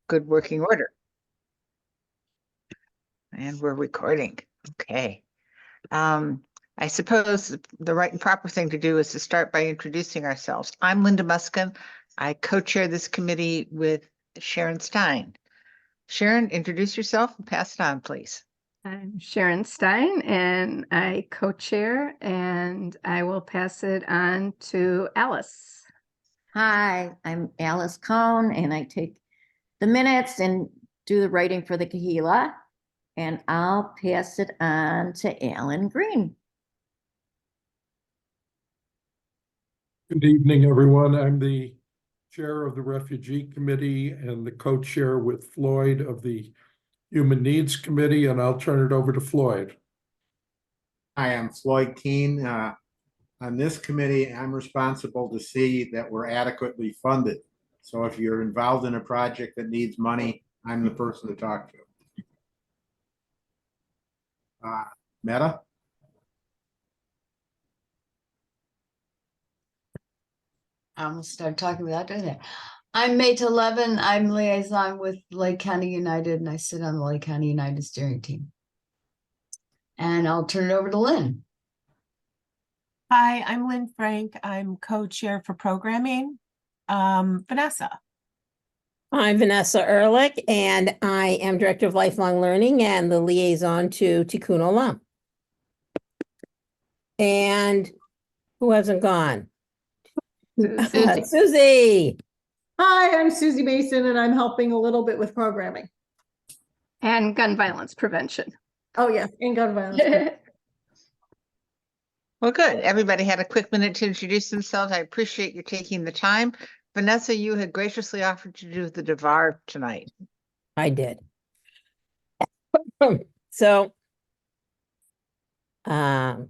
good working order. And we're recording. Okay. I suppose the right and proper thing to do is to start by introducing ourselves. I'm Linda Muskin. I co-chair this committee with Sharon Stein. Sharon, introduce yourself and pass it on, please. I'm Sharon Stein, and I co-chair, and I will pass it on to Alice. Hi, I'm Alice Cohn, and I take the minutes and do the writing for the Kahila, and I'll pass it on to Alan Green. Good evening, everyone. I'm the chair of the Refugee Committee and the co-chair with Floyd of the Human Needs Committee, and I'll turn it over to Floyd. Hi, I'm Floyd Keene. On this committee, I'm responsible to see that we're adequately funded. So if you're involved in a project that needs money, I'm the person to talk to. Meta? I'm gonna start talking without doing that. I'm Meta Levin. I'm liaison with Lake County United, and I sit on the Lake County United steering team. And I'll turn it over to Lynn. Hi, I'm Lynn Frank. I'm co-chair for programming. Vanessa. I'm Vanessa Ehrlich, and I am Director of Lifelong Learning and the liaison to Tikkun Olam. And who hasn't gone? Susie. Hi, I'm Susie Mason, and I'm helping a little bit with programming. And gun violence prevention. Oh, yeah, and gun violence. Well, good. Everybody had a quick minute to introduce themselves. I appreciate you taking the time. Vanessa, you had graciously offered to do the Devar tonight. I did. So,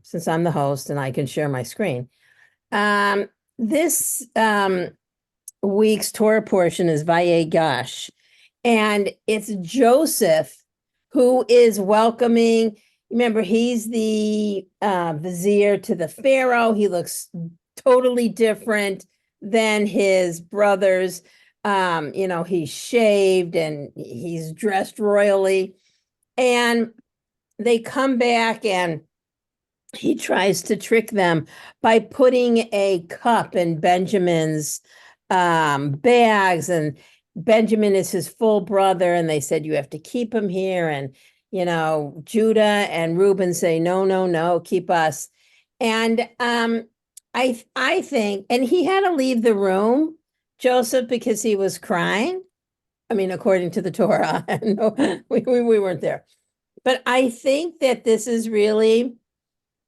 since I'm the host and I can share my screen, this week's Torah portion is Vayegash, and it's Joseph who is welcoming. Remember, he's the vizier to the Pharaoh. He looks totally different than his brothers. He's shaved and he's dressed royally. And they come back and he tries to trick them by putting a cup in Benjamin's bags. And Benjamin is his full brother. And they said, you have to keep him here. And Judah and Reuben say, no, no, no, keep us. And I think, and he had to leave the room, Joseph, because he was crying. I mean, according to the Torah, no, we weren't there. But I think that this is really,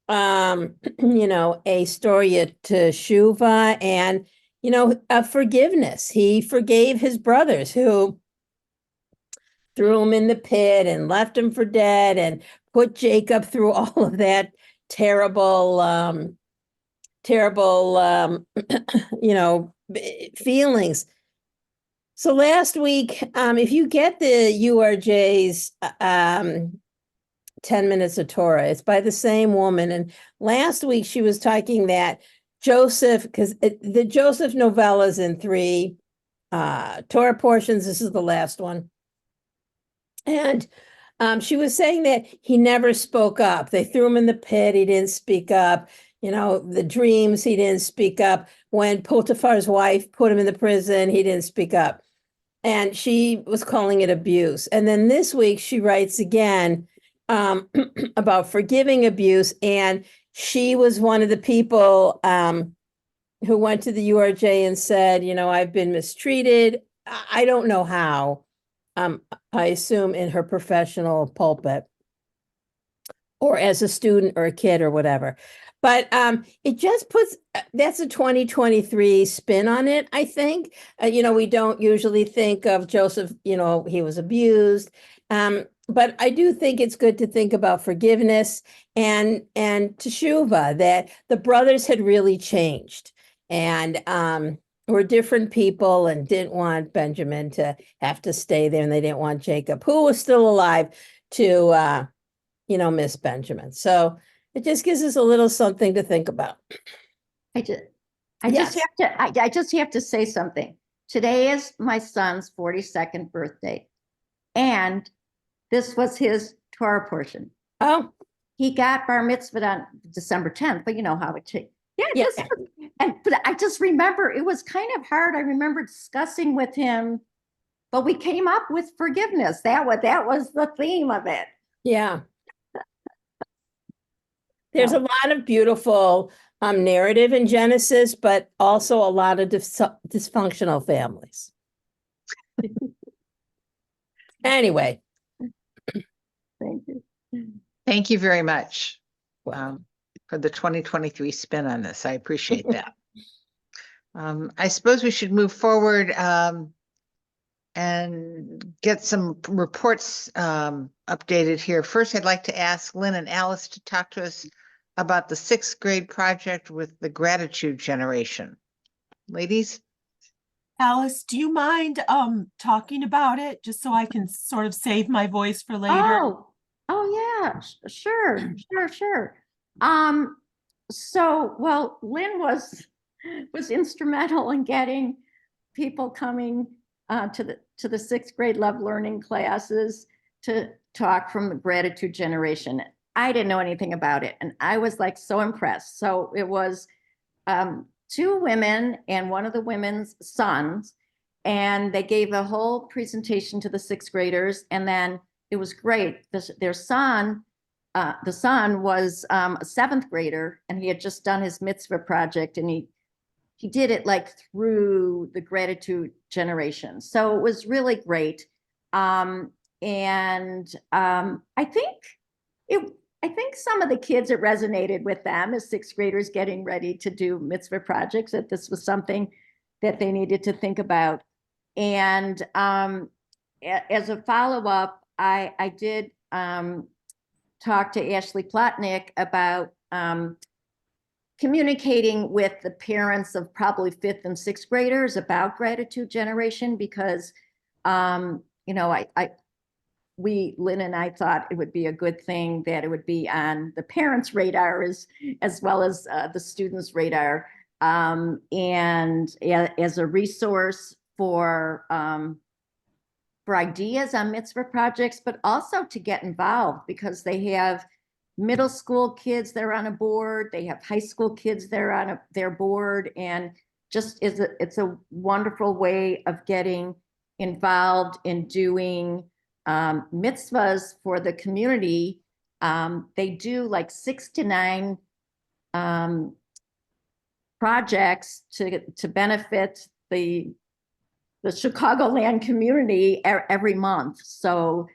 a story to Shuva and, a forgiveness. He forgave his brothers who threw him in the pit and left him for dead and put Jacob through all of that terrible, feelings. So last week, if you get the URJ's 10 Minutes of Torah, it's by the same woman. And last week she was talking that Joseph, because the Joseph novellas in 3 Torah portions, this is the last one. And she was saying that he never spoke up. They threw him in the pit. He didn't speak up. The dreams, he didn't speak up. When Potiphar's wife put him in the prison, he didn't speak up. And she was calling it abuse. And then this week she writes again about forgiving abuse. And she was one of the people who went to the URJ and said, I've been mistreated. I don't know how. I assume in her professional pulpit or as a student or a kid or whatever. But it just puts, that's a 2023 spin on it, I think. We don't usually think of Joseph, he was abused. But I do think it's good to think about forgiveness and teshuvah, that the brothers had really changed and were different people and didn't want Benjamin to have to stay there, and they didn't want Jacob, who was still alive, to miss Benjamin. So it just gives us a little something to think about. I just have to say something. Today is my son's 42nd birthday. And this was his Torah portion. Oh, He got bar mitzvah on December 10th, but you know how it takes. Yeah, Yeah. but I just remember it was kind of hard. I remember discussing with him, but we came up with forgiveness. That was the theme of it. yeah. There's a lot of beautiful narrative in Genesis, but also a lot of dysfunctional families. Anyway, Thank you. Thank you very much well, for the 2023 spin on this. I appreciate that. I suppose we should move forward and get some reports updated here. First, I'd like to ask Lynn and Alice to talk to us about the 6th grade project with the gratitude generation. Ladies? Alice, do you mind talking about it just so I can sort of save my voice for later? Oh yeah, sure. So well, Lynn was instrumental in getting people coming to the 6th grade love learning classes to talk from the gratitude generation. I didn't know anything about it, and I was like so impressed. So it was 2 women and one of the women's sons, and they gave a whole presentation to the 6th graders, and then it was great. Their son, the son was a 7th grader, and he had just done his mitzvah project, and he did it like through the gratitude generation. So it was really great. I think some of the kids, it resonated with them as 6th graders getting ready to do mitzvah projects, that this was something that they needed to think about. And as a follow-up, I did talk to Ashley Plotnick about communicating with the parents of probably 5th and 6th graders about gratitude generation, because you know, Lynn and I thought it would be a good thing that it would be on the parents' radar as well as the students' radar, and as a resource for ideas on mitzvah projects, but also to get involved, because they have middle school kids that are on a board, they have high school kids that are on their board, and just it's a wonderful way of getting involved in doing mitzvahs for the community. They do like 6 to 9 projects to benefit the Chicagoland community every month. So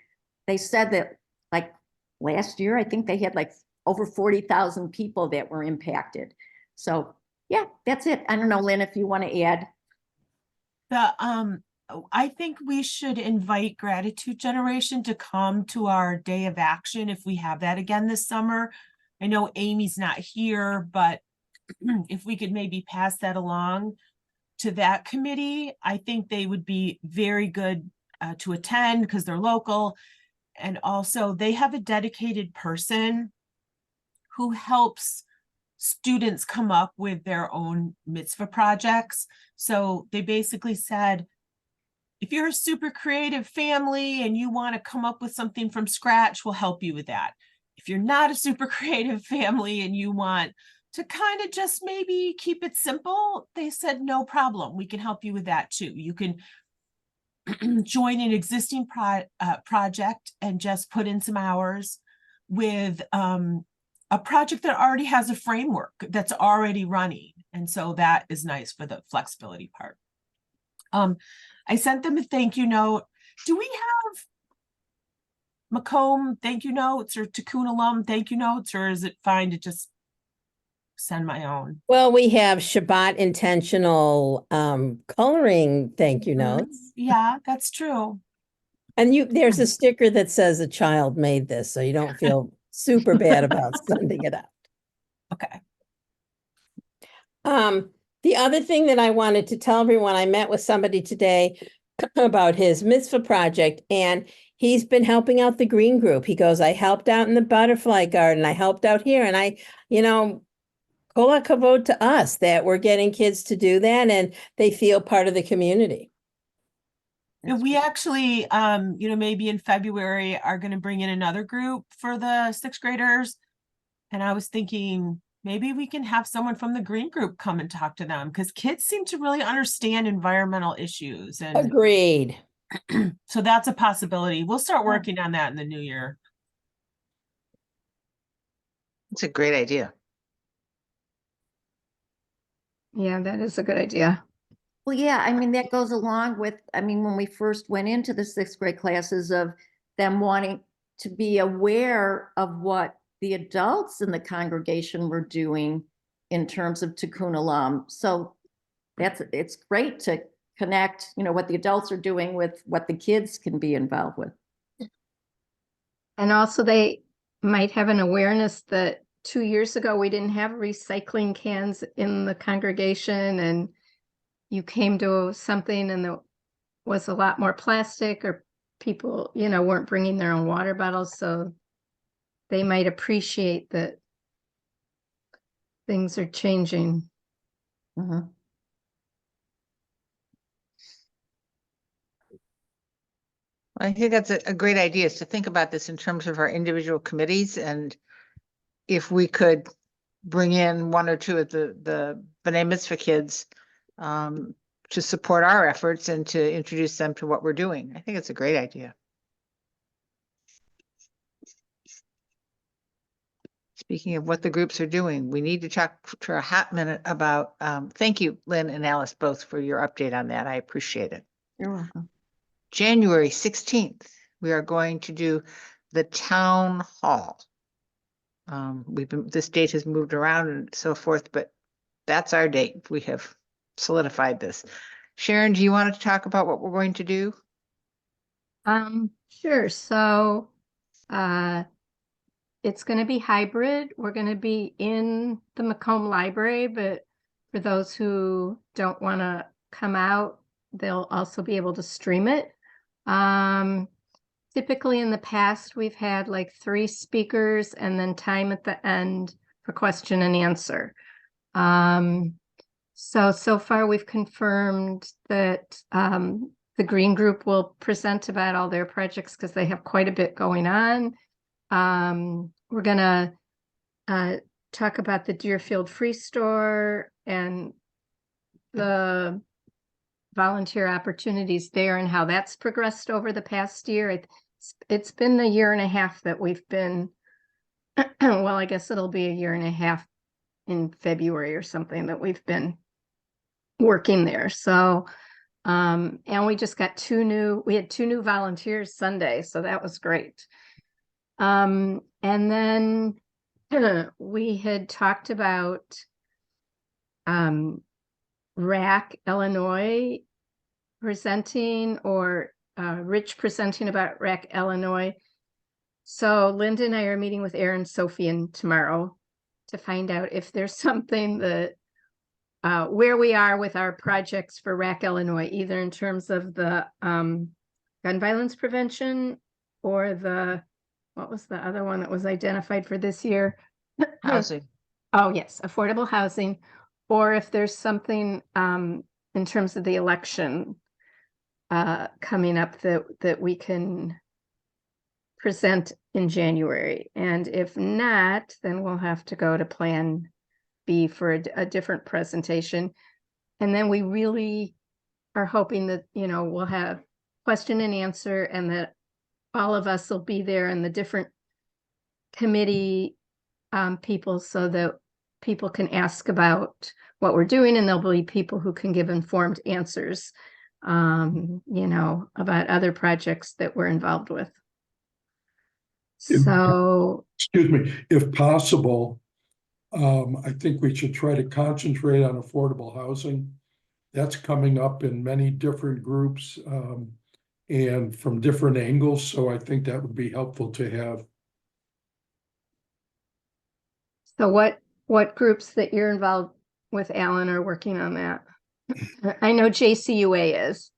they said that like last year, I think they had like over 40,000 people that were impacted. So yeah, that's it. I don't know, Lynn, if you want to add. I think we should invite Gratitude Generation to come to our day of action if we have that again this summer. I know Amy's not here, but if we could maybe pass that along to that committee, I think they would be very good to attend because they're local. And also they have a dedicated person who helps students come up with their own mitzvah projects. So they basically said, if you're a super creative family and you want to come up with something from scratch, we'll help you with that. If you're not a super creative family and you want to kind of just maybe keep it simple, they said, no problem. We can help you with that too. You can join an existing project and just put in some hours with a project that already has a framework that's already running. And so that is nice for the flexibility part. I sent them a thank you note. Do we have Macomb thank you notes or Tikkun Olam thank you notes, or is it fine to just send my own? well, we have Shabbat intentional coloring thank you notes. Yeah, that's true. And there's a sticker that says a child made this, so you don't feel super bad about sending it out. Okay. The other thing that I wanted to tell everyone, I met with somebody today about his mitzvah project, and he's been helping out the green group. He goes, I helped out in the butterfly garden. I helped out here. And Kola kavod to us that we're getting kids to do that and they feel part of the community. And we actually, maybe in February are going to bring in another group for the sixth graders. And I was thinking maybe we can have someone from the green group come and talk to them because kids seem to really understand environmental issues. And Agreed. so that's a possibility. We'll start working on that in the new year. It's a great idea. Yeah, that is a good idea. Well, yeah, I mean, that goes along with, when we first went into the sixth grade classes of them wanting to be aware of what the adults in the congregation were doing in terms of Tikkun Olam. So it's great to connect, what the adults are doing with what the kids can be involved with. And also they might have an awareness that 2 years ago, we didn't have recycling cans in the congregation and you came to something and there was a lot more plastic or people, weren't bringing their own water bottles. So they might appreciate that things are changing. Mhm. I think that's a great idea, is to think about this in terms of our individual committees, and if we could bring in one or two of the B'nai Mitzvah kids to support our efforts and to introduce them to what we're doing. I think it's a great idea. Speaking of what the groups are doing, we need to talk for a hot minute about, thank you, Lynn and Alice, both for your update on that. I appreciate it. You're welcome. January 16th, we are going to do the town hall. This date has moved around and so forth, but that's our date. We have solidified this. Sharon, do you want to talk about what we're going to do? Sure. So, it's going to be hybrid. We're going to be in the Macomb Library, but for those who don't want to come out, they'll also be able to stream it. Typically in the past, we've had like 3 speakers and then time at the end for question and answer. So far we've confirmed that the Green Group will present about all their projects because they have quite a bit going on. We're gonna talk about the Deerfield Free Store and the volunteer opportunities there and how that's progressed over the past year. It's been a year and a half that we've been, well, I guess it'll be a year and a half in February or something that we've been working there. So, and we just got we had 2 new volunteers Sunday, so that was great. And then we had talked about RAC Illinois presenting, or Rich presenting about RAC Illinois. So Linda and I are meeting with Aaron Sofian tomorrow to find out if there's something that where we are with our projects for RAC Illinois, either in terms of the gun violence prevention or what was the other one that was identified for this year? Housing. Oh, yes, affordable housing, or if there's something in terms of the election coming up that we can present in January. And if not, then we'll have to go to Plan B for a different presentation. And then we really are hoping that, we'll have question and answer and that all of us will be there and the different committee people so that people can ask about what we're doing and there'll be people who can give informed answers, about other projects that we're involved with. So, Excuse me, if possible, I think we should try to concentrate on affordable housing. That's coming up in many different groups and from different angles. So I think that would be helpful to have. So what groups that you're involved with, Alan, are working on that? I know JCUA is.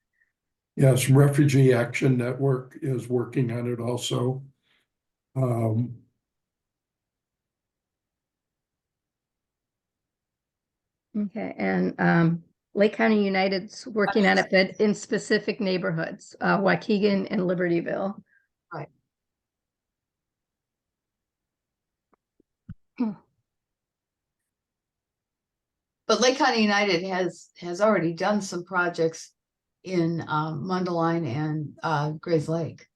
Yes, Refugee Action Network is working on it also. Okay, and Lake County United's working on it, but in specific neighborhoods, Waukegan and Libertyville. Right. But Lake County United has already done some projects in Mundelein and Grays Lake,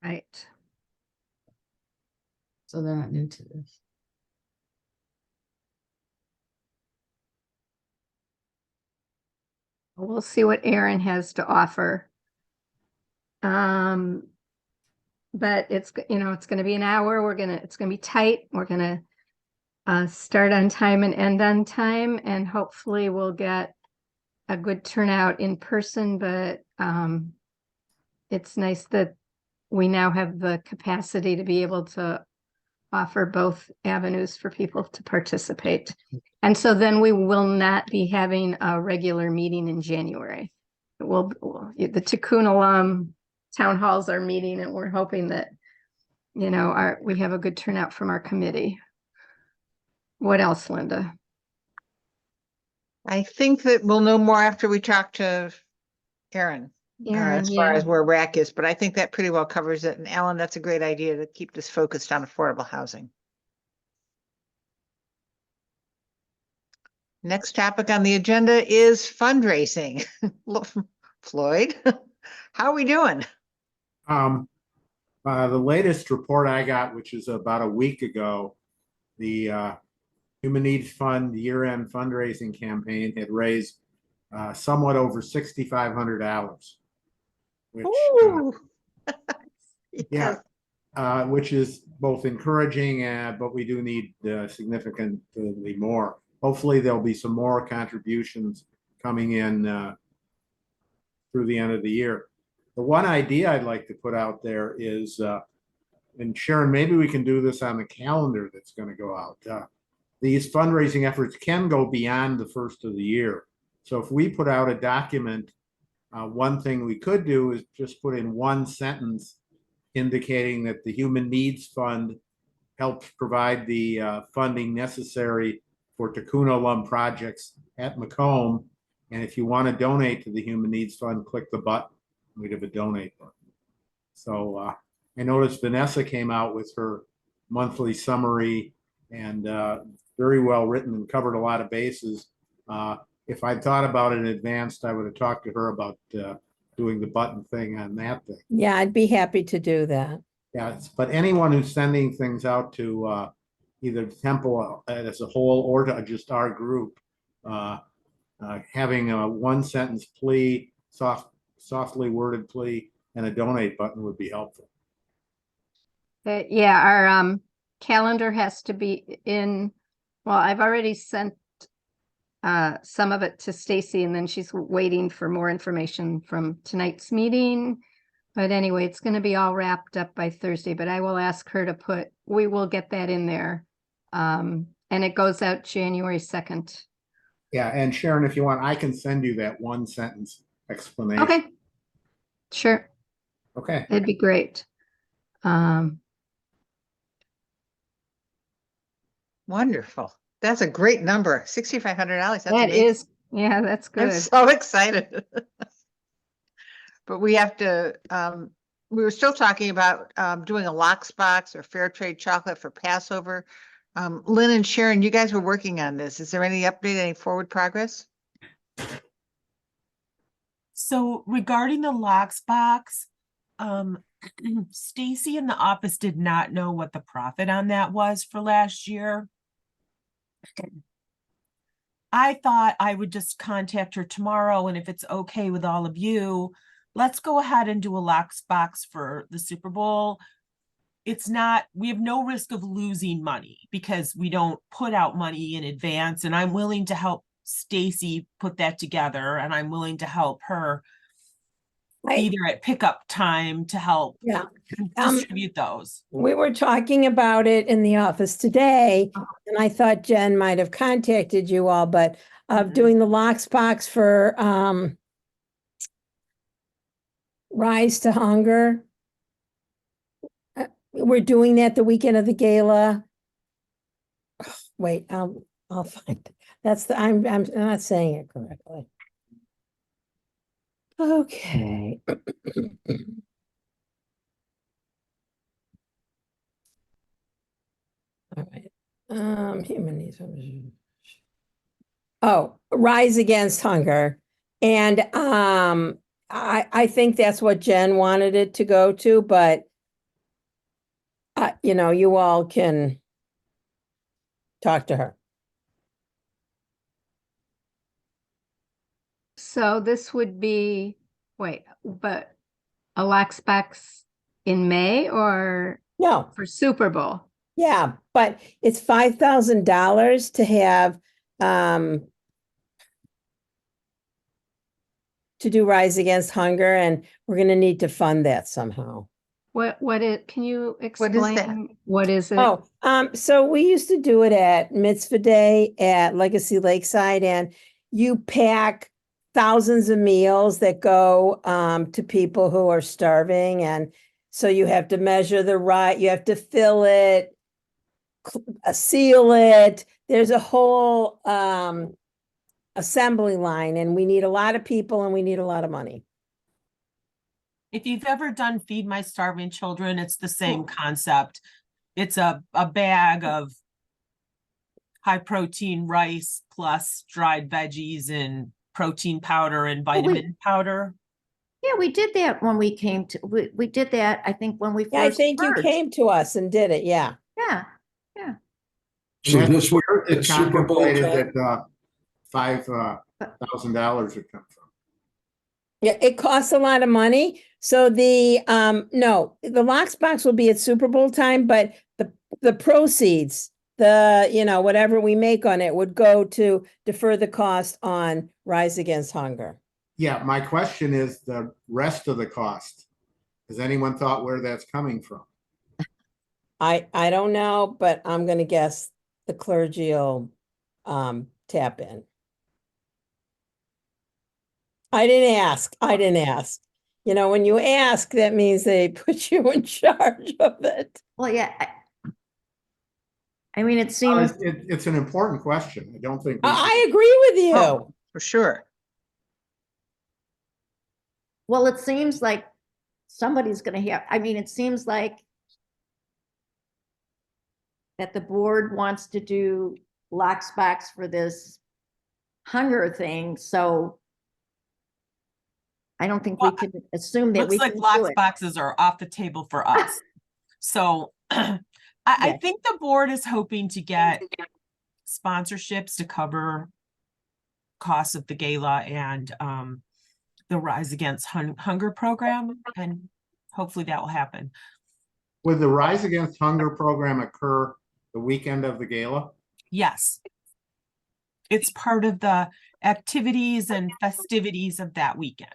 Right. so they're not new to this. We'll see what Aaron has to offer. But it's, it's gonna be an hour. It's gonna be tight. We're gonna start on time and end on time, and hopefully we'll get a good turnout in person, but it's nice that we now have the capacity to be able to offer both avenues for people to participate. And so then we will not be having a regular meeting in January. The Tikkun Olam town halls are meeting, and we're hoping that, we have a good turnout from our committee. What else, Linda? I think that we'll know more after we talk to Aaron. Aaron, As far yeah. as where RAC is, but I think that pretty well covers it. And Alan, that's a great idea to keep this focused on affordable housing. Next topic on the agenda is fundraising. Floyd, how are we doing? The latest report I got, which is about a week ago, the Human Needs Fund year-end fundraising campaign had raised somewhat over $6,500, which Ooh. yeah, which is both encouraging, but we do need significantly more. Hopefully, there'll be some more contributions coming in through the end of the year. The one idea I'd like to put out there is, and Sharon, maybe we can do this on the calendar that's going to go out. These fundraising efforts can go beyond the first of the year. So if we put out a document, one thing we could do is just put in one sentence indicating that the Human Needs Fund helps provide the funding necessary for Tikkun Olam projects at Macomb. And if you want to donate to the Human Needs Fund, click the button. We'd have a donate button. So I noticed Vanessa came out with her monthly summary, and very well written and covered a lot of bases. If I'd thought about it in advance, I would have talked to her about doing the button thing on that thing. Yeah, I'd be happy to do that. Yeah, but anyone who's sending things out to either the temple as a whole or to just our group, having a one sentence plea, softly worded plea, and a donate button would be helpful. Yeah, our calendar has to be in. Well, I've already sent some of it to Stacy, and then she's waiting for more information from tonight's meeting. But anyway, it's going to be all wrapped up by Thursday, but I will ask her to we will get that in there. And it goes out January 2nd. Yeah, and Sharon, if you want, I can send you that one sentence explanation. Okay. Sure. Okay. That'd be great. Wonderful. That's a great number. $6,500. That's That amazing. is, yeah, that's I'm good. so excited. But we have to, we were still talking about doing a lox box or fair trade chocolate for Passover. Lynn and Sharon, you guys were working on this. Is there any update, any forward progress? So regarding the lox box, Stacy in the office did not know what the profit on that was for last year. I thought I would just contact her tomorrow, and if it's okay with all of you, let's go ahead and do a lox box for the Super Bowl. We have no risk of losing money because we don't put out money in advance, and I'm willing to help Stacy put that together, and I'm willing to help her either at pickup time to help distribute those. We were talking about it in the office today, and I thought Jen might have contacted you all, but doing the lox box for Rise to Hunger. We're doing that the weekend of the gala. Wait, I'll find it. I'm not saying it correctly. Okay. All right. Human needs. Oh, Rise Against Hunger. And I think that's what Jen wanted it to go to, but you know, you all can talk to her. So this would be, wait, but a lax specs in May or No, for Super Bowl? yeah, but it's $5,000 to have to do Rise Against Hunger, and we're gonna need to fund that somehow. Can you What is that? explain? What is it? Oh, so we used to do it at Mitzvah Day at Legacy Lakeside, and you pack thousands of meals that go to people who are starving, and so you have to measure the right, you have to fill it, seal it. There's a whole assembly line, and we need a lot of people and we need a lot of money. If you've ever done Feed My Starving Children, it's the same concept. It's a bag of high protein rice plus dried veggies and protein powder and vitamin powder. Yeah, we did that when we came to, we did that, I think, when we first. Yeah, I think you merged. came to us and did it, yeah. Yeah, So And this that's was where at it Super Bowl contemplated time? that $5,000 would come from. Yeah, it costs a lot of money. So the no, the Locks box will be at Super Bowl time, but the proceeds, you know, whatever we make on it would go to defer the cost on Rise Against Hunger. Yeah, my question is the rest of the cost. Has anyone thought where that's coming from? I don't know, but I'm gonna guess the clergy will tap in. I didn't ask. You know, when you ask, that means they put you in charge of it. well, yeah. I mean, it seems, It's an important question. I don't think. I agree with you. Oh, for sure. well, it seems like somebody's gonna have, I mean, it seems like that the board wants to do lock box for this hunger thing, so I don't think we Well, could assume that Looks we like can do lock it. boxes are off the table for us. So I Yeah. think the board is hoping to get sponsorships to cover costs of the gala and the Rise Against Hunger program, and hopefully that will happen. Would the Rise Against Hunger program occur the weekend of the gala? Yes. It's part of the activities and festivities of that weekend.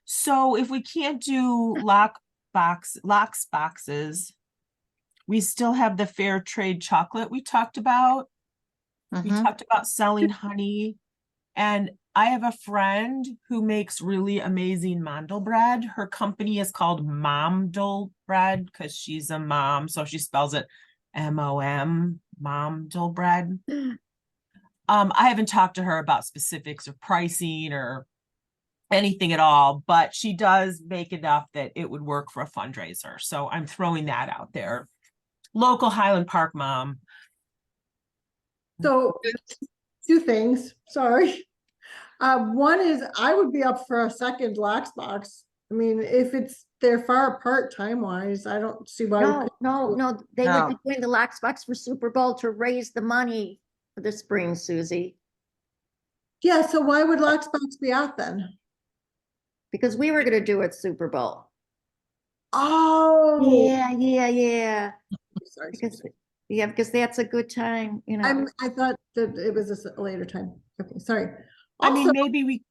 So if we can't do locks boxes, we still have the fair trade chocolate we talked about. We Mhm. talked about selling honey. And I have a friend who makes really amazing mandel bread. Her company is called Momdel Bread because she's a mom. So she spells it M-O-M, Momdel Bread. I haven't talked to her about specifics of pricing or anything at all, but she does make enough that it would work for a fundraiser. So I'm throwing that out there. Local Highland Park mom. So two things, sorry. One is I would be up for a second Locks box. I mean, if they're far apart time wise, I don't see why. No, they would be No. doing the lock box for Super Bowl to raise the money for the spring, Susie, Yeah, so why would Locks box be out then? because we were gonna do it Super Bowl. Oh. Yeah, Sorry. because that's a good time, you know. I thought that it was a later time. Okay, sorry. I mean, Also, maybe we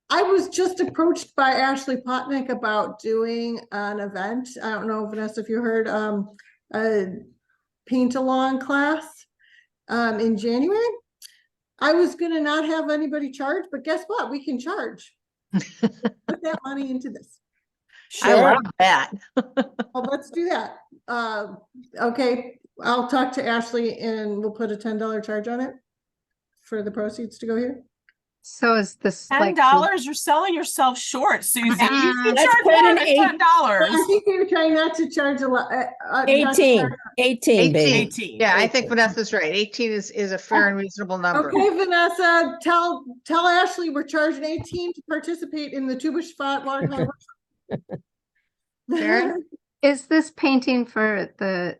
I was just approached by Ashley Potnick about doing an event. I don't know, Vanessa, if you heard, a paint along class, in January. I was gonna not have anybody charge, but guess what? We can charge. Put that money into this. I Sure. love that. Well, let's do that. Okay, I'll talk to Ashley and we'll put a $10 charge on it for the proceeds to go here. So is this $10, like? you're selling yourself short, Susie. You can Let's charge put more an than eight- $10. I think we were trying not to charge a lot. 18, baby. 18. Yeah, I think Vanessa's right. 18 is a fair and reasonable number. Okay, Vanessa, tell Ashley we're charging 18 to participate in the Two Bush Spot watercolor. Sharon? Is this painting for the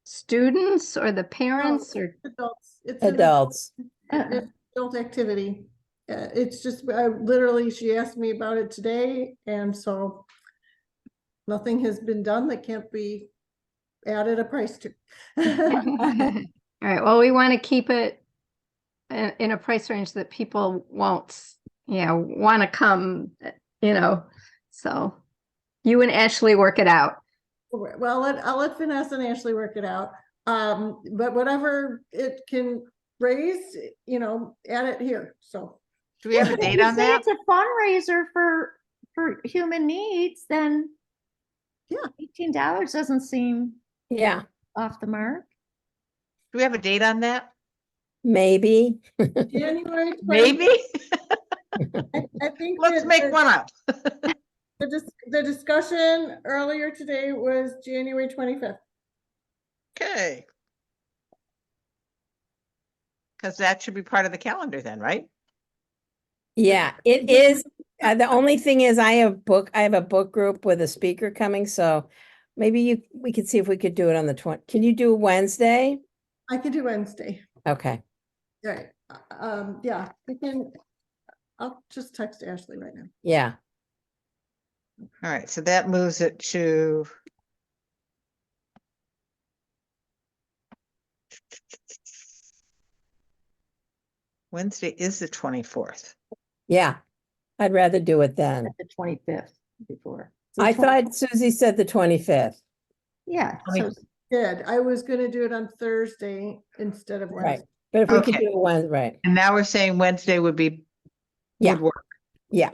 students or the parents or? Adults. It's an Adults. adult activity. It's just, literally, she asked me about it today, and so nothing has been done that can't be added a price to. All right, well, we want to keep it in a price range that people won't, want to come, so you and Ashley work it out. Well, I'll let Vanessa and Ashley work it out. But whatever it can raise, add it here, so. Do we have a If date you on say that? it's a fundraiser for human needs, then Yeah. $18 doesn't seem Yeah, off the mark. Do we have a date on that? maybe. January 20th, Maybe? I think Let's make one up. the discussion earlier today was January 25th. Okay. Because that should be part of the calendar then, right? Yeah, it is. The only thing is I have a book group with a speaker coming, so maybe we could see if we could do it on the 20. Can you do Wednesday? I could do Wednesday. Okay. All right. Yeah, we can. I'll just text Ashley right now. Yeah. All right, so that moves it to Wednesday is the 24th. Yeah. I'd rather do it then. At the 25th before. I thought Susie said the 25th. Yeah, so Good. I was gonna do it on Thursday instead of Right. Wednesday. But if we could Okay. do it Wednesday, right? And now we're saying Wednesday would Yeah. work. Yeah.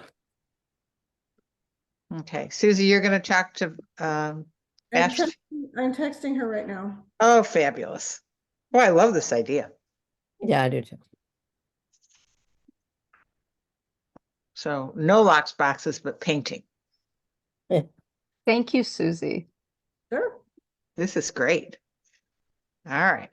Okay, Susie, you're gonna talk to Ashley. I'm texting her right now. Oh, fabulous. Oh, I love this idea. Yeah, I do too. So no locks boxes, but painting. Thank you, Susie. Sure. This is great. All right.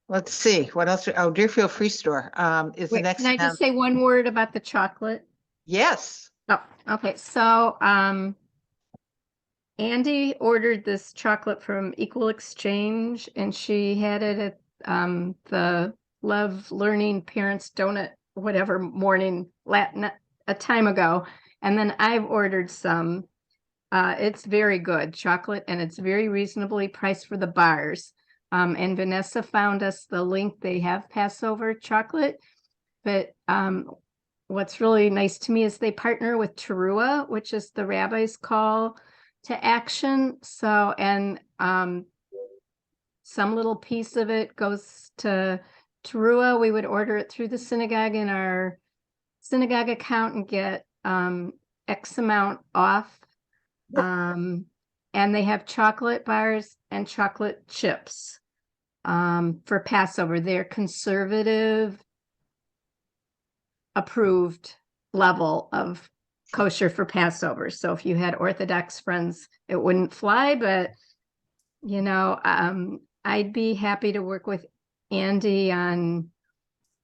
Let's see, what else? Oh, Deerfield Free Store is the Wait, next. can I just say one word about the chocolate? Yes. Oh, okay, so, Andy ordered this chocolate from Equal Exchange and she had it at, the Love Learning Parents Donut, whatever morning, a time ago. And then I've ordered some. It's very good chocolate and it's very reasonably priced for the bars. And Vanessa found us the link. They have Passover chocolate, but, what's really nice to me is they partner with Teruah, which is the rabbi's call to action. So, and some little piece of it goes to Teruah. We would order it through the synagogue in our synagogue account and get X amount off. And they have chocolate bars and chocolate chips for Passover. They're conservative approved level of kosher for Passover. So if you had Orthodox friends, it wouldn't fly, but I'd be happy to work with Andy on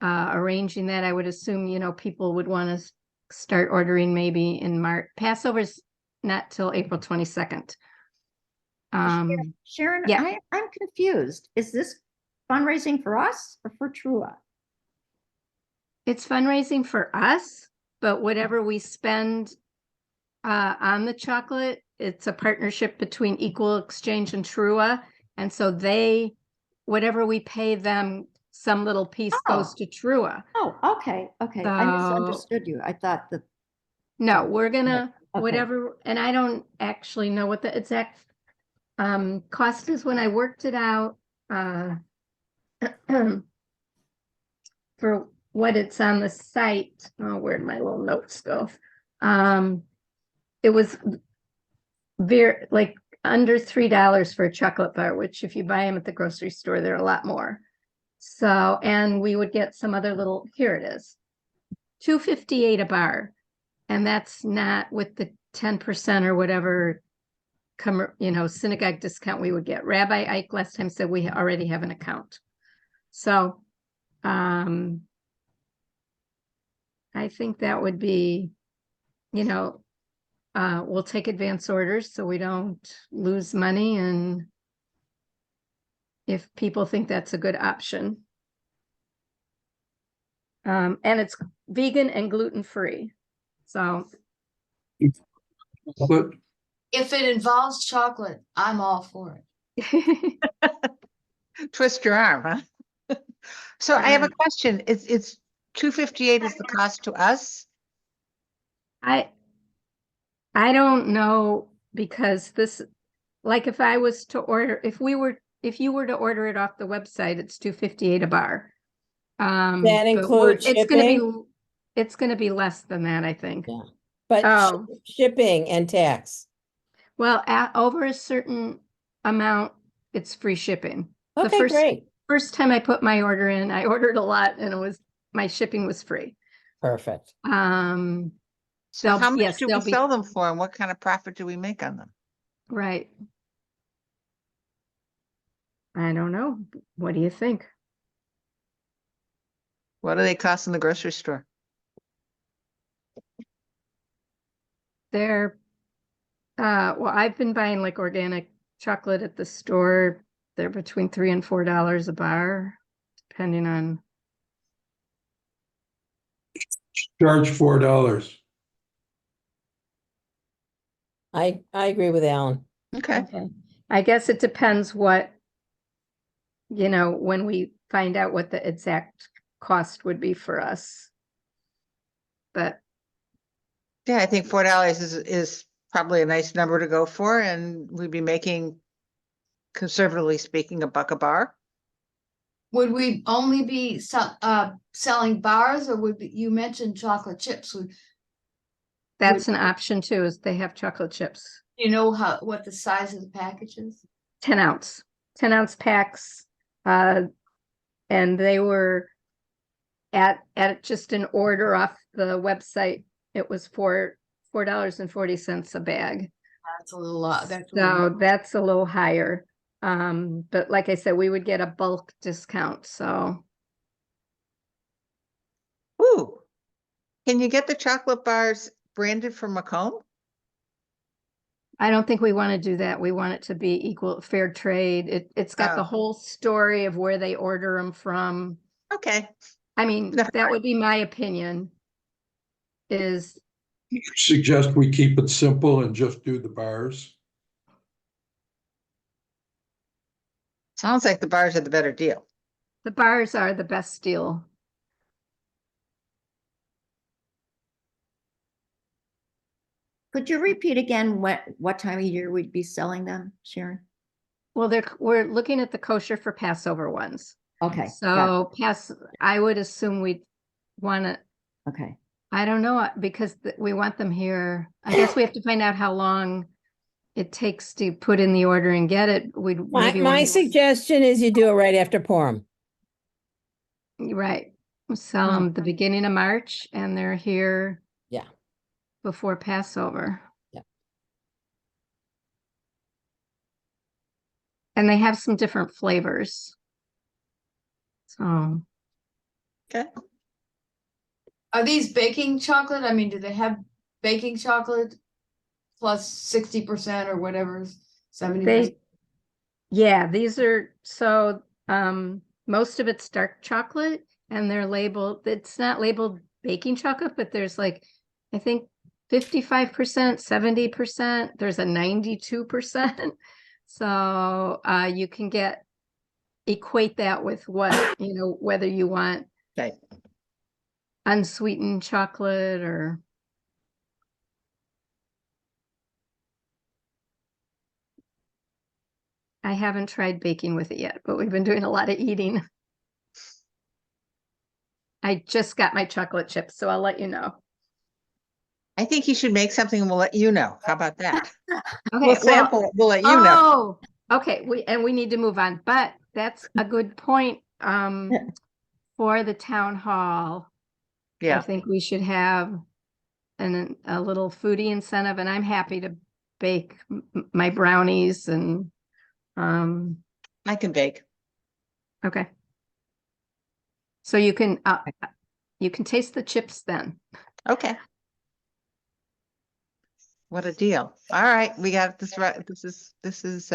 arranging that. I would assume, people would want to start ordering maybe in March. Passover's not till April 22nd. Sharon, yeah. I'm confused. Is this fundraising for us or for Trua? It's fundraising for us, but whatever we spend on the chocolate, it's a partnership between Equal Exchange and Trua. And so whatever we pay them, some little piece goes to Trua. Oh, okay. Okay. I misunderstood you. I thought that. No, we're gonna, Okay. whatever, and I don't actually know what the exact cost is when I worked it out for what it's on the site. Oh, where'd my little notes go? It was very, like, under $3 for a chocolate bar, which if you buy them at the grocery store, they're a lot more. So, and we would get some other little, here it is, $2.58 a bar. And that's not with the 10% or whatever, synagogue discount we would get. Rabbi Ike last time said we already have an account. So, I think that would be, we'll take advance orders so we don't lose money, and if people think that's a good option. And it's vegan and gluten-free. So But If it involves chocolate, I'm all for it. Twist your arm, huh? So I have a question. It's $2.58 is the cost to us? I don't know, because this, like if I was to order, if you were to order it off the website, it's $2.58 a bar. That but includes shipping? It's gonna be less than that, I think. Yeah. But Oh. shipping and tax. Well, over a certain amount, it's free shipping. Okay, great. First time I put my order in, I ordered a lot and my shipping was free. Perfect. So how much yes, do we they'll be- sell them for, and what kind of profit do we make on them? Right. I don't know. What do you think? What do they cost in the grocery store? They're, well, I've been buying like organic chocolate at the store. They're between $3 and $4 a bar, depending on. charge $4. I agree with Alan. Okay. I guess it depends what, when we find out what the exact cost would be for us. But Yeah, I think $4 is probably a nice number to go for, and we'd be making, conservatively speaking, $1 a bar. Would we only be selling bars, or you mentioned chocolate chips? that's an option too, is they have chocolate chips. Do you know what the size of the package is? 10 ounce packs. And they were at just an order off the website. It was $4.40 a bag. That's a little lot. That's a little higher. But like I said, we would get a bulk discount. So Ooh, can you get the chocolate bars branded for Macomb? I don't think we want to do that. We want it to be fair trade. It's got the Oh. whole story of where they order them from. Okay. I mean, Never that would be my opinion. Suggest we keep it simple and just do the bars. Sounds like the bars are the better deal. The bars are the best deal. Could you repeat again what time of year we'd be selling them, Sharon? Well, we're looking at the kosher for Passover ones. Okay. So I would assume we'd want to, Okay. I don't know, because we want them here. I guess we have to find out how long it takes to put in the order and get it. My suggestion is you do it right after Purim. Right. We'll sell them the beginning of March, and they're here. Yeah. Before Passover. Yeah. And they have some different flavors. So. Okay. Are these baking chocolate? I mean, do they have baking chocolate plus 60% or whatever, 70%? Yeah, these are, so most of it's dark chocolate, and they're labeled, it's not labeled baking chocolate, but there's like, I think 55%, 70%, there's a 92%. So you can equate that with what, whether you want unsweetened chocolate or. I haven't tried baking with it yet, but we've been doing a lot of eating. I just got my chocolate chips, so I'll let you know. I think you should make something and we'll let you know. How about that? Okay, We'll sample it. We'll let you know. oh, okay, we need to move on, but that's a good point, for the town hall. I Yeah, think we should have a little foodie incentive, and I'm happy to bake my brownies and, I can bake. okay. So you can taste the chips then. Okay. What a deal. All right, we got this right. This is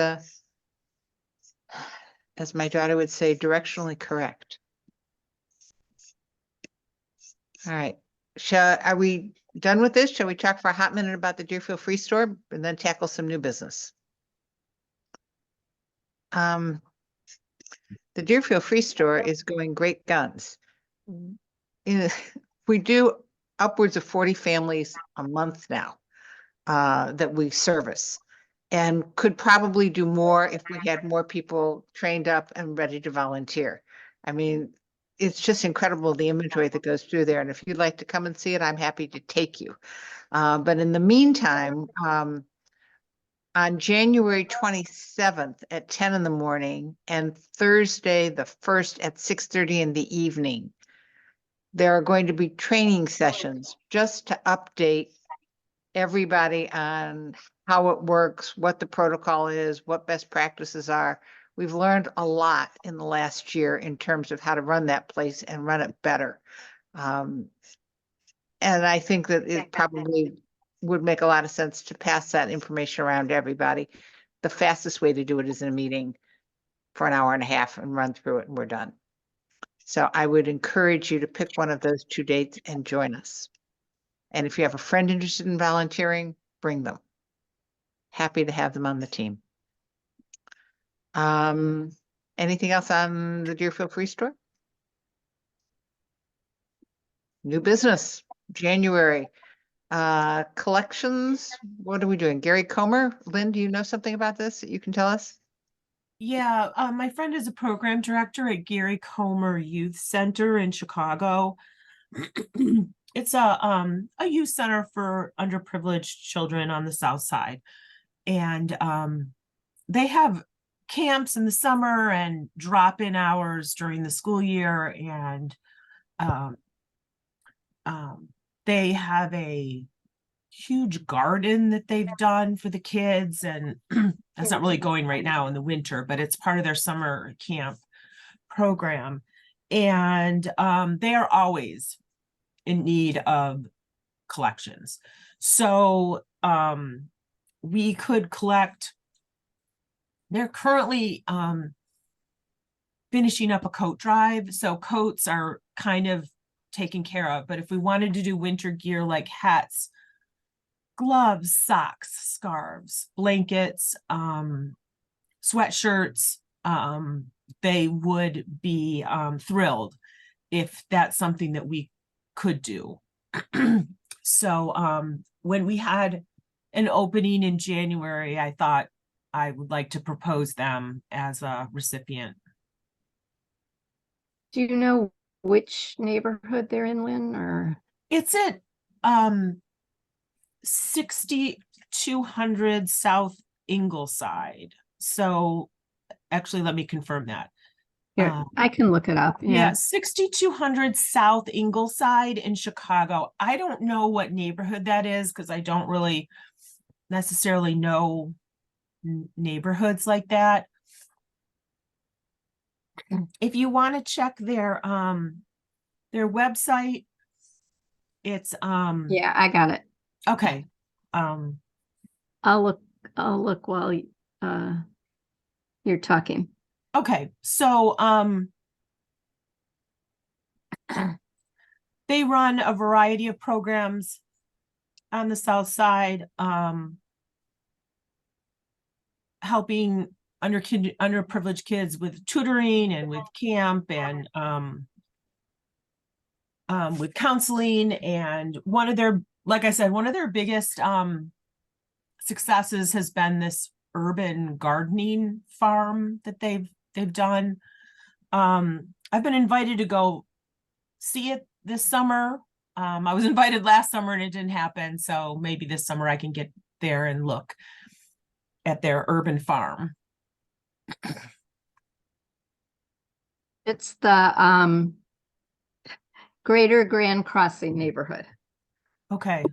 as my daughter would say, directionally correct. All right. Are we done with this? Shall we talk for a hot minute about the Deerfield Free Store and then tackle some new business? The Deerfield Free Store is going great guns. We do upwards of 40 families a month now that we service, and could probably do more if we had more people trained up and ready to volunteer. I mean, it's just incredible the inventory that goes through there. And if you'd like to come and see it, I'm happy to take you. But in the meantime, on January 27th at 10 in the morning and Thursday, the 1st at 6:30 in the evening, there are going to be training sessions just to update everybody on how it works, what the protocol is, what best practices are. We've learned a lot in the last year in terms of how to run that place and run it better. And I think that it probably would make a lot of sense to pass that information around to everybody. The fastest way to do it is in a meeting for an hour and a half and run through it and we're done. So I would encourage you to pick one of those 2 dates and join us. And if you have a friend interested in volunteering, bring them. Happy to have them on the team. Anything else on the Deerfield Free Store? New business, January. Collections, what are we doing? Gary Comer, Lynn, do you know something about this that you can tell us? Yeah, my friend is a program director at Gary Comer Youth Center in Chicago. It's a youth center for underprivileged children on the South Side. And they have camps in the summer and drop-in hours during the school year. And they have a huge garden that they've done for the kids, and that's not really going right now in the winter, but it's part of their summer camp program. And they are always in need of collections. So we could collect. They're currently finishing up a coat drive. So coats are kind of taken care of, but if we wanted to do winter gear like hats, gloves, socks, scarves, blankets, sweatshirts, they would be thrilled if that's something that we could do. So when we had an opening in January, I thought I would like to propose them as a recipient. Do you know which neighborhood they're in, Lynn, or? It's at 6200 South Ingleside. So actually, let me confirm that. Here, I can look it up. Yeah, 6200 South Ingleside in Chicago. I don't know what neighborhood that is because I don't really necessarily know neighborhoods like that. If you want to check their website, it's Yeah, I got it. okay. I'll look while you're talking. Okay, so they run a variety of programs on the South Side, helping underprivileged kids with tutoring and with camp and with counseling. And one of their, like I said, one of their biggest successes has been this urban gardening farm that they've done. I've been invited to go see it this summer I was invited last summer and it didn't happen, so maybe this summer I can get there and look at their urban farm. It's the Greater Grand Crossing neighborhood. Okay,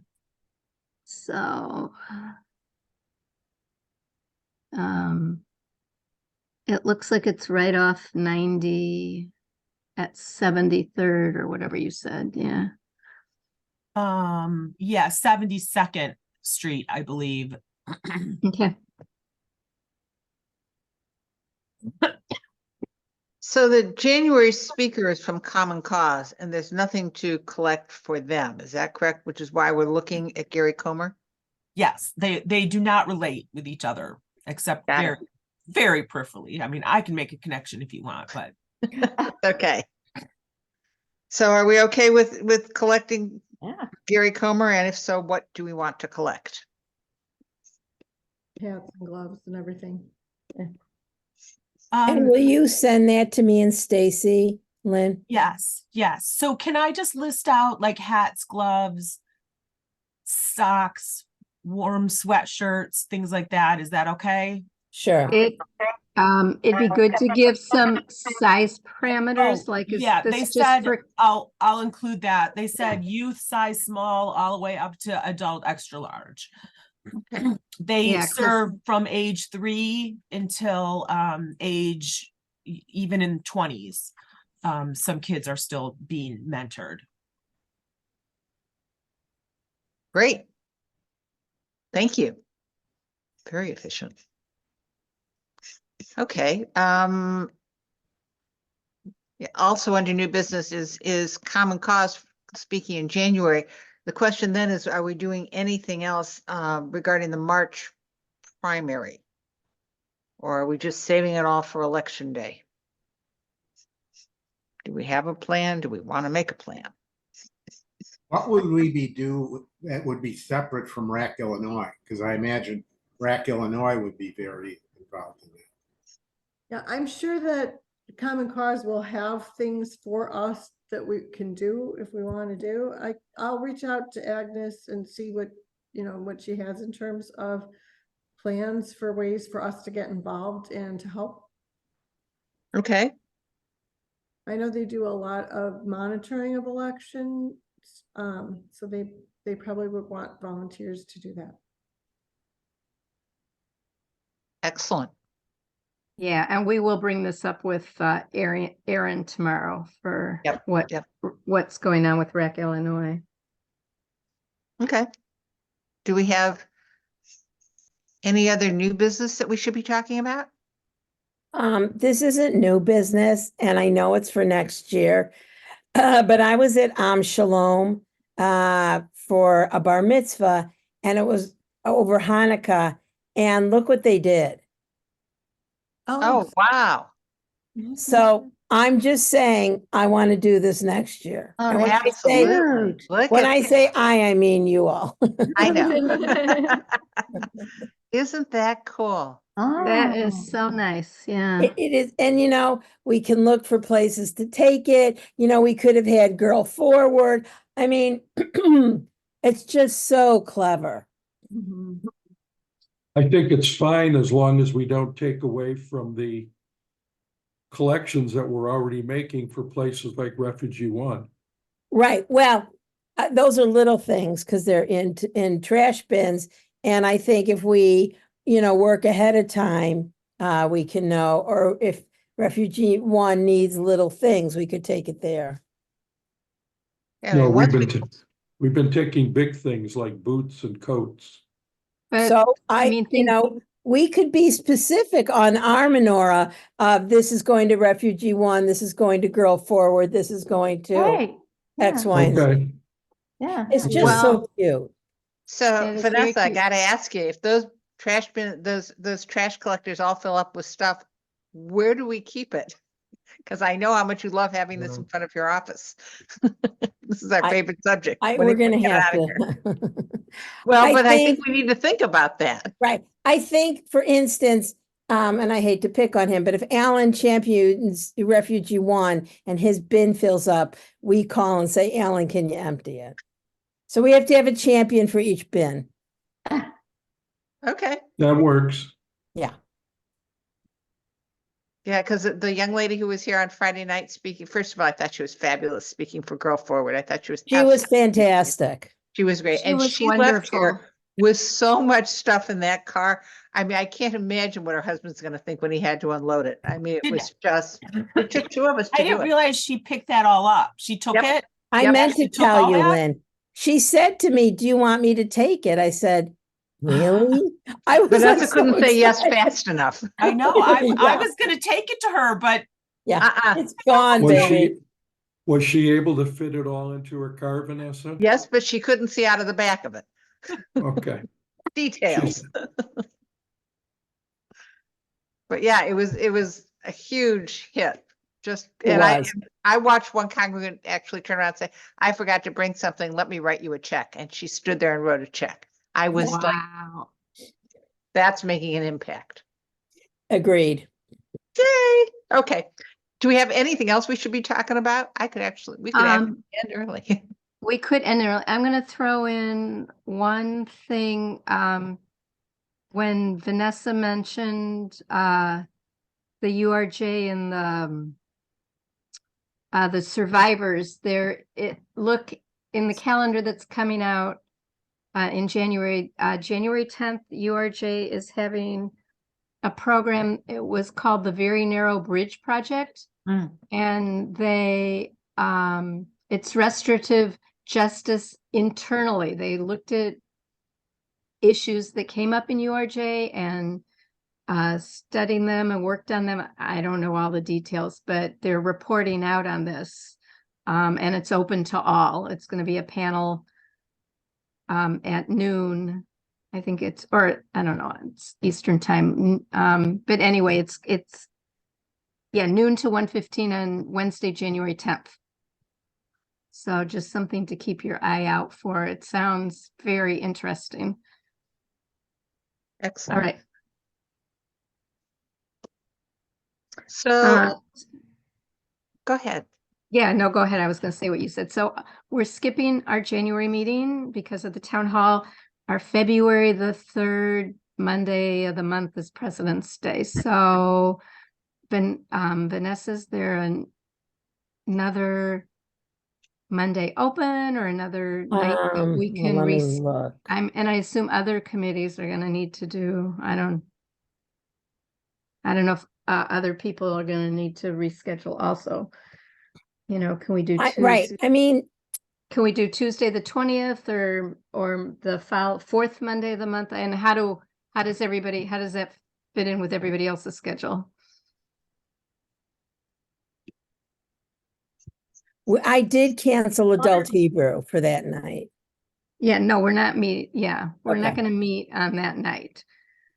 So it looks like it's right off 90 at 73rd or whatever you said. Yeah. yeah, 72nd Street, I believe. Okay. So the January speaker is from Common Cause, and there's nothing to collect for them. Is that correct? Which is why we're looking at Gary Comer? Yes, they do not relate with each other, except Got it. very, very peripherally. I mean, I can make a connection if you want, but Okay. So are we okay with collecting Yeah. Gary Comer? And if so, what do we want to collect? Hats and gloves and everything. And will you send that to me and Stacy, Lynn? yes, yes. So can I just list out like hats, gloves, socks, warm sweatshirts, things like that? Is that okay? Sure. It'd be good to give some size parameters, Oh, like is yeah, they this said just for, I'll include that. They said youth size small all the way up to adult extra large. They Yeah, 'cause- serve from age 3 until age even in 20s. Some kids are still being mentored. Great. Thank you. Very efficient. Okay. Yeah, also under new business is Common Cause speaking in January. The question then is, are we doing anything else regarding the March primary? Or are we just saving it all for election day? Do we have a plan? Do we want to make a plan? What would we do that would be separate from RAC Illinois? Because I imagine RAC Illinois would be very involved in it. Yeah, I'm sure that Common Cause will have things for us that we can do if we want to do. I'll reach out to Agnes and see what, what she has in terms of plans for ways for us to get involved and to help. Okay. I know they do a lot of monitoring of elections, so they probably would want volunteers to do that. Excellent. yeah, and we will bring this up with Aaron tomorrow for Yep, yep. what's going on with REC Illinois. Okay. Do we have any other new business that we should be talking about? This isn't new business, and I know it's for next year. But I was at Shalom for a bar mitzvah, and it was over Hanukkah, and look what they did. Oh, wow. So I'm just saying, I want to do this next year. And when Absolutely. Look when at I that. say I mean you all. I know. Isn't that cool? That is so nice. Yeah. It is, and we can look for places to take it. We could have had Girl Forward. I mean, it's just so clever. I think it's fine as long as we don't take away from the collections that we're already making for places like Refugee One. Right. Well, those are little things because they're in trash bins. And I think if we, work ahead of time, we can know, or if Refugee One needs little things, we could take it there. Yeah, I No, mean, we've once been we've been taking big things like boots and coats. But So I mean, we could be specific on our menorah. This is going to Refugee One. This is going to Girl Forward. This is going to Right. X, Yeah. Y, and Z. Okay. Yeah. It's just so Well, cute. so It is very Vanessa, I cute. gotta ask you, if those those trash collectors all fill up with stuff, where do we keep it? Because I know how much you love having this in front of your office. This is our favorite subject. When We're are we gonna get have out of here? to. Well, I but I think think- we need to think about that. Right. I think, for instance, and I hate to pick on him, but if Alan champions Refugee 1 and his bin fills up, we call and say, Alan, can you empty it? So we have to have a champion for each bin. Okay. That works. Yeah. Yeah, because the young lady who was here on Friday night speaking, first of all, I thought she was fabulous speaking for Girl Forward. I thought she was She was absolutely- fantastic. She was great. She And was she left wonderful. here with so much stuff in that car. I mean, I can't imagine what her husband's going to think when he had to unload it. I mean, it Did- was just, it took two of us I to do didn't it. realize she picked that all up. She took Yep. it. I Yep. meant She to took tell all you, that? Lynn. She said to me, do you want me to take it? I said, really? I was Vanessa like so couldn't say yes excited. fast enough. I know. I Yeah. was gonna take it to her, but Yeah, Uh-uh. it's gone, Was baby. was she able to fit it all into her car, Vanessa? Yes, but she couldn't see out of the back of it. Okay. Details. But yeah, it was a huge hit. Just, It and was. I watched one congregant actually turn around and say, I forgot to bring something. Let me write you a check. And she stood there and wrote a check. I was like, Wow. that's making an impact. Agreed. Yay. Okay. Do we have anything else we should be talking about? We could actually end early. We could end early. I'm going to throw in one thing. When Vanessa mentioned the URJ and the survivors, look in the calendar that's coming out in January. January 10th, URJ is having a program. It was called the Very Narrow Bridge Project, and it's restorative justice internally. They looked at issues that came up in URJ and studying them and worked on them. I don't know all the details, but they're reporting out on this, and it's open to all. It's going to be a panel at noon. I think or I don't know, it's Eastern time. But anyway, it's noon to 1:15 on Wednesday, January 10th. So just something to keep your eye out for. It sounds very interesting. Excellent. All right. So go ahead. Yeah, no, go ahead. I was going to say what you said. So we're skipping our January meeting because of the town hall. Our February the 3rd Monday of the month is President's Day. So Vanessa's there another Monday open or another night that we can let me look. and I assume other committees are going to need to do, I don't know if other people are going to need to reschedule also. You know, can we do Right. Tuesday? I mean, Can we do Tuesday the 20th or the fourth Monday of the month? And how does that fit in with everybody else's schedule? I did cancel adult Hebrew for that night. Yeah, no, we're not we're not Okay. going to meet on that night.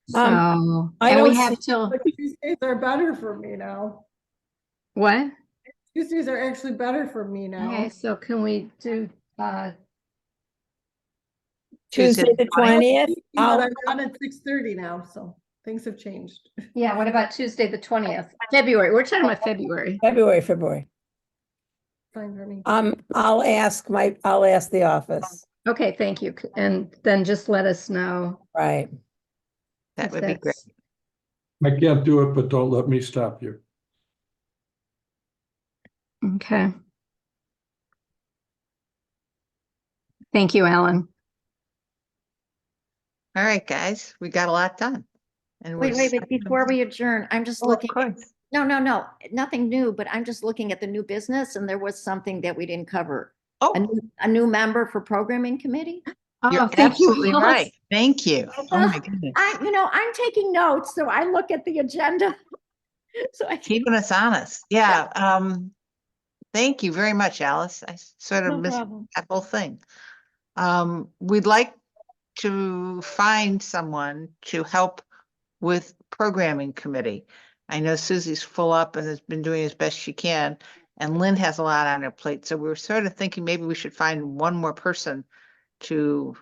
So, I and we don't have see- till But Tuesdays are better for me now. what? Tuesdays are actually better for me now. Okay, so can we do Tuesday the 20th. But I'm on at 6:30 now, so things have changed. yeah, what about Tuesday the 20th? February. We're talking about February. February. Fine for me. I'll ask the office. Okay, thank you. And then just let us know. Right. That if would be great. that's- I can't do it, but don't let me stop you. Okay. Thank you, Alan. All right, guys, we got a lot done. And Wait, before we adjourn, I'm just Oh, of looking. course. No, nothing new, but I'm just looking at the new business and there was something that we didn't cover. Oh, A new member for programming committee? you're Oh, thank you, absolutely Alice. right. Thank you. Oh my goodness. I'm taking notes, so I look at the agenda. So I Keeping us honest. Yeah. Thank you very much, Alice. I sort of No missed problem. that whole thing. We'd like to find someone to help with programming committee. I know Susie's full up and has been doing as best she can, and Lynn has a lot on her plate. So we were sort of thinking maybe we should find one more person to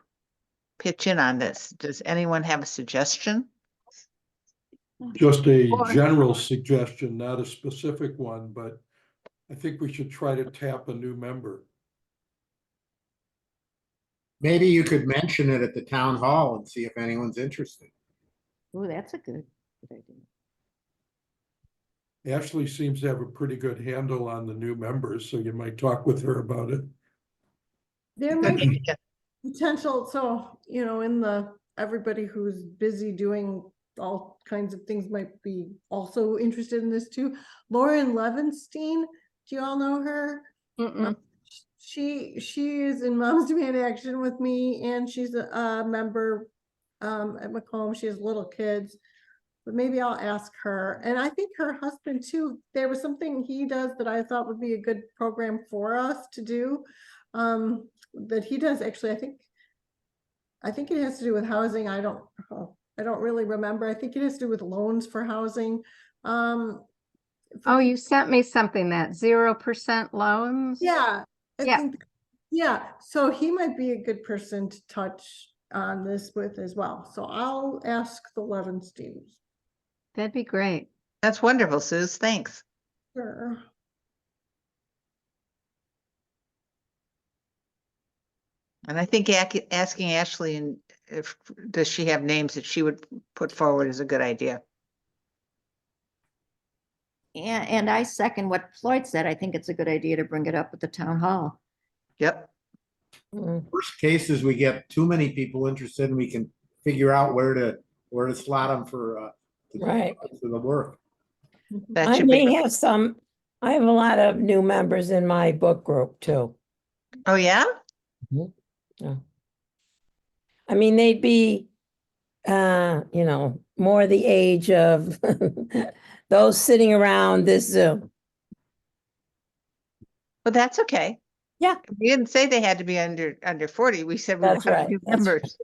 pitch in on this. Does anyone have a suggestion? Just a Or- general suggestion, not a specific one, but I think we should try to tap a new member. Maybe you could mention it at the town hall and see if anyone's interested. Oh, that's a good idea. Ashley seems to have a pretty good handle on the new members, so you might talk with her about it. There might be potential, so, everybody who's busy doing all kinds of things might be also interested in this too. Lauren Levenstein, do you all know her? Mm-mm. She is in Moms Demand Action with me, and she's a member at Macomb. She has little kids, but maybe I'll ask her. And I think her husband too, there was something he does that I thought would be a good program for us to do. That he does actually, I think it has to do with housing. I don't really remember. I think it has to do with loans for housing. Oh, you sent me something that 0% loans? Yeah, I Yeah. think, yeah, so he might be a good person to touch on this with as well. So I'll ask the Levensteins. That'd be great. That's wonderful, Suze. Thanks. Sure. And I think asking Ashley and if, does she have names that she would put forward is a good idea. And I second what Floyd said. I think it's a good idea to bring it up at the town hall. Yep. Mm. Worst case is we get too many people interested and we can figure out where to slot them for Right. for the work. That I should be. may have some, I have a lot of new members in my book group too. Oh, yeah? I mean, they'd be, more the age of those sitting around this Zoom. Well, that's okay. Yeah. We didn't say they had to be under 40. We said we That's wanted right, new that's members.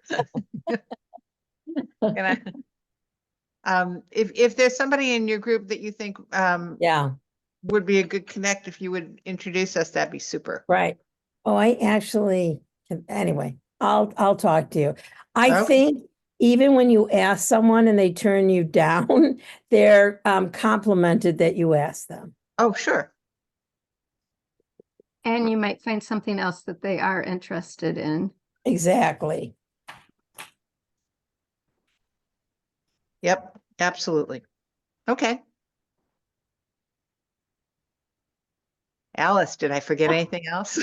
If there's somebody in your group that you think Yeah, would be a good connect, if you would introduce us, that'd be super. right. Oh, I actually, anyway, I'll talk to you. I Okay. think even when you ask someone and they turn you down, they're complimented that you asked them. Oh, sure. And you might find something else that they are interested in. Exactly. Yep, absolutely. Okay. Alice, did I forget anything else?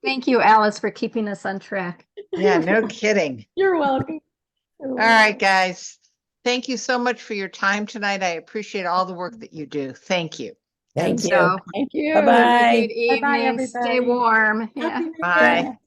Thank you, Alice, for keeping us on track. Yeah, no kidding. You're welcome. All right, guys. Thank you so much for your time tonight. I appreciate all the work that you do. Thank you. Thank you. So, Thank you. Bye-bye. good Bye-bye, evening. Stay everybody. warm. Yeah. Happy New Bye. Year.